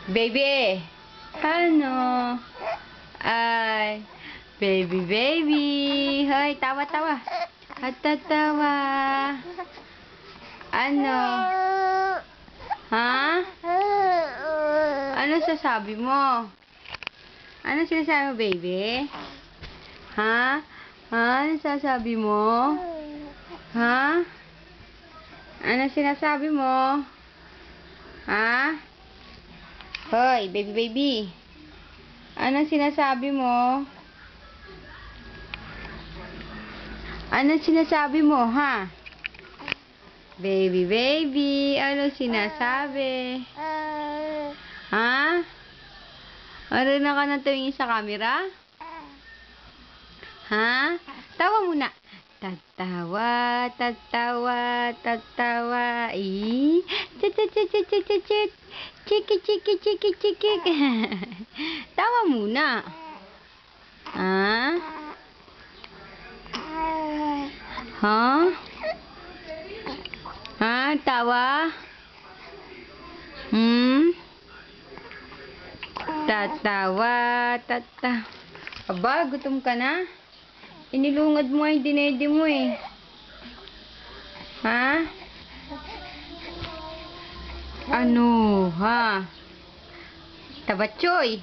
Baby! Ano? Ay, baby, baby! Hoy, tawa-tawa! At tatawa! Ano? Ha? Ano sasabi mo? Ano sinasabi mo, baby? Ha? Ha? Ano sasabi mo? Ha? Ano sinasabi mo? Ha? Hoy, baby, baby. Ano sinasabi mo? Ano sinasabi mo, ha? Baby, baby. Ano sinasabi? Ha? Marunong ka na tumingin sa camera? Ha? Tawa muna. Tatawa, tatawa, tatawa. Chit, chit, chit, chit, chit, chit, chit. Chiki, chiki, chiki, chiki. Tawa muna. Ha? Ha? Ha? Tawa? Tatawa, Aba, gutom ka na? Inilungad mo yung dinede mo eh. Ha? Ano, ha? Tabatchoy.